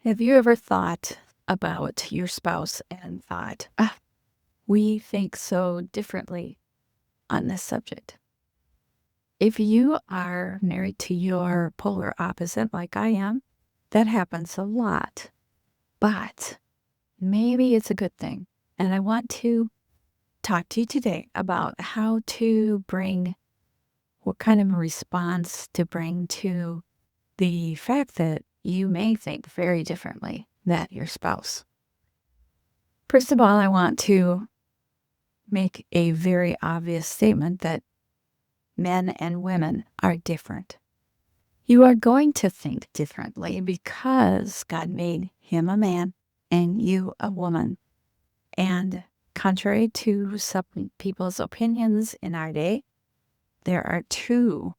Have you ever thought about your spouse and thought, we think so differently on this subject? If you are married to your polar opposite, like I am, that happens a lot. But maybe it's a good thing. And I want to talk to you today about how to bring, what kind of a response to bring to the fact that you may think very differently than your spouse. First of all, I want to make a very obvious statement that men and women are different. You are going to think differently because God made him a man and you a woman. And contrary to some people's opinions in our day, there are two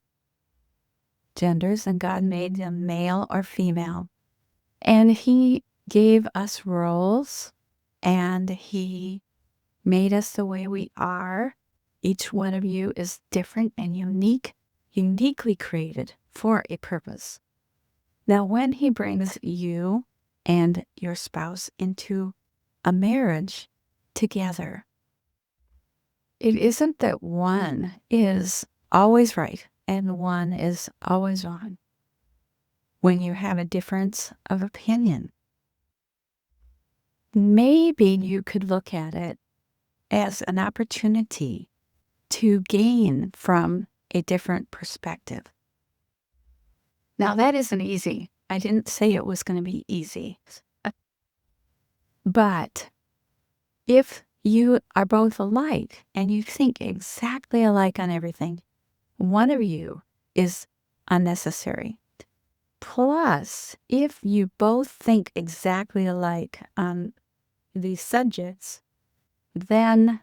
genders and God made them male or female. And he gave us roles and he made us the way we are. Each one of you is different and unique, uniquely created for a purpose. Now, when he brings you and your spouse into a marriage together, it isn't that one is always right and one is always wrong. When you have a difference of opinion, maybe you could look at it as an opportunity to gain from a different perspective. Now, that isn't easy. I didn't say it was going to be easy. But if you are both alike and you think exactly alike on everything, one of you is unnecessary. Plus, if you both think exactly alike on these subjects, then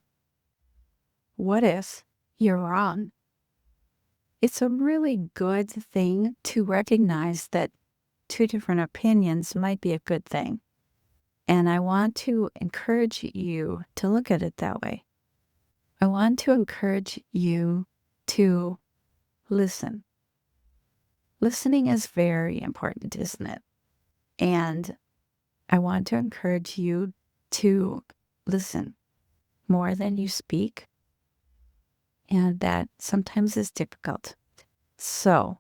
what if you're wrong? It's a really good thing to recognize that two different opinions might be a good thing. And I want to encourage you to look at it that way. I want to encourage you to listen. Listening is very important, isn't it? And I want to encourage you to listen more than you speak. And that sometimes is difficult. So,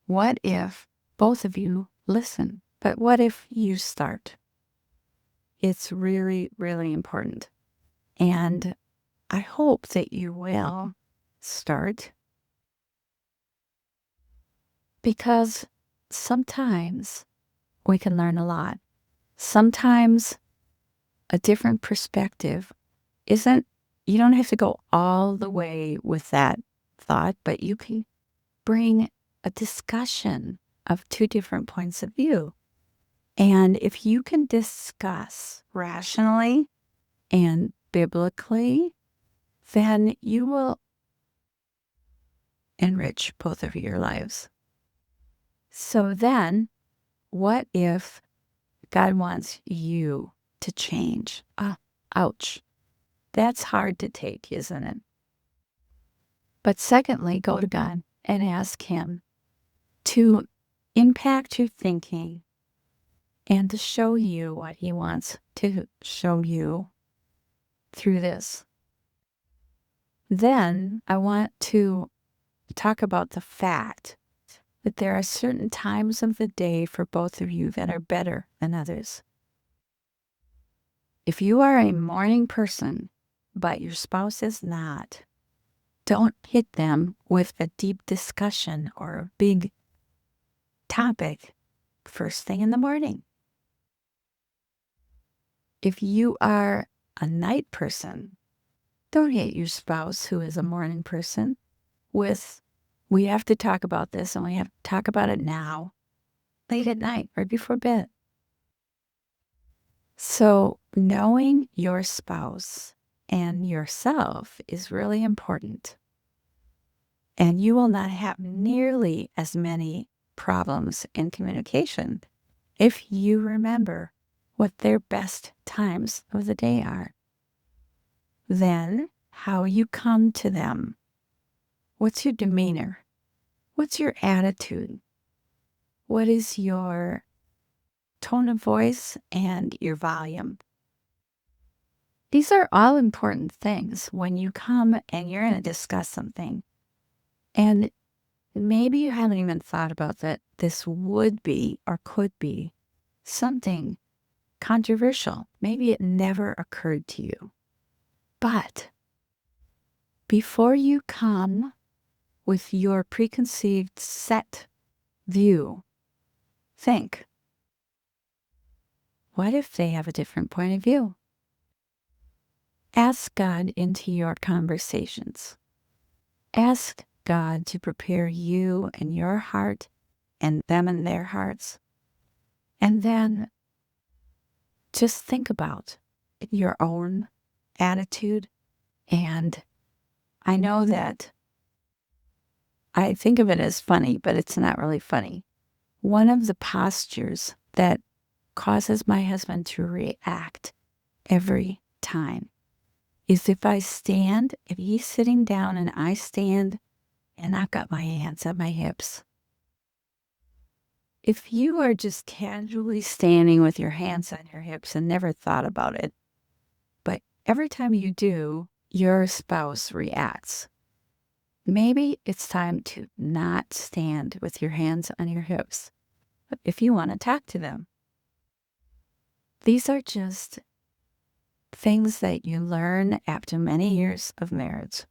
what if both of you listen? But what if you start? It's really, really important. And I hope that you will start because sometimes we can learn a lot. Sometimes a different perspective isn't, you don't have to go all the way with that thought, but you can bring a discussion of two different points of view. And if you can discuss rationally and biblically, then you will enrich both of your lives. So then, what if God wants you to change? Ouch. That's hard to take, isn't it? But secondly, go to God and ask him to impact your thinking and to show you what he wants to show you through this. Then I want to talk about the fact that there are certain times of the day for both of you that are better than others. If you are a morning person, but your spouse is not, don't hit them with a deep discussion or a big topic first thing in the morning. If you are a night person, don't hit your spouse who is a morning person with, we have to talk about this and we have to talk about it now, late at night, right before bed. So knowing your spouse and yourself is really important. And you will not have nearly as many problems in communication if you remember what their best times of the day are. Then how you come to them. What's your demeanor? What's your attitude? What is your tone of voice and your volume? These are all important things when you come and you're going to discuss something. And maybe you haven't even thought about that this would be or could be something controversial. Maybe it never occurred to you. But before you come with your preconceived set view, think, what if they have a different point of view? Ask God into your conversations. Ask God to prepare you in your heart and them in their hearts. And then just think about your own attitude. And I know that I think of it as funny, but it's not really funny. One of the postures that causes my husband to react every time is if he's sitting down and I stand and I've got my hands on my hips. If you are just casually standing with your hands on your hips and never thought about it, but every time you do, your spouse reacts. Maybe it's time to not stand with your hands on your hips if you want to talk to them. These are just things that you learn after many years of marriage.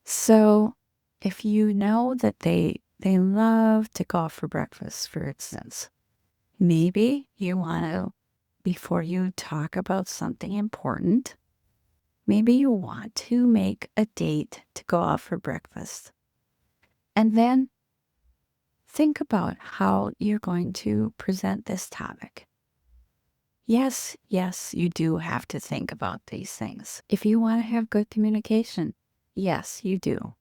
So if you know that they love to go out for breakfast, for instance, maybe you want to, before you talk about something important, maybe you want to make a date to go out for breakfast. And then think about how you're going to present this topic. Yes, you do have to think about these things. If you want to have good communication, yes, you do.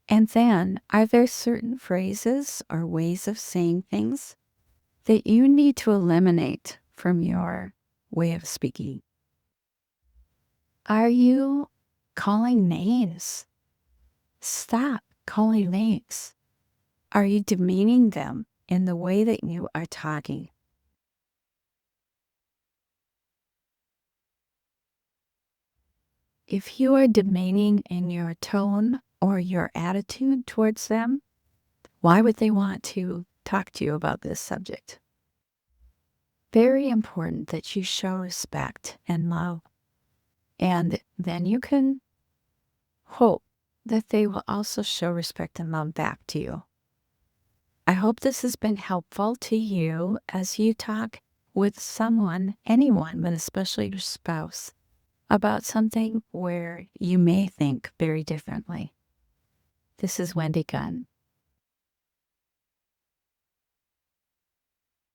And then, are there certain phrases or ways of saying things that you need to eliminate from your way of speaking? Are you calling names? Stop calling names. Are you demeaning them in the way that you are talking? If you are demeaning in your tone or your attitude towards them, why would they want to talk to you about this subject? Very important that you show respect and love. And then you can hope that they will also show respect and love back to you. I hope this has been helpful to you as you talk with someone, anyone, but especially your spouse, about something where you may think very differently. This is Wendy Gunn.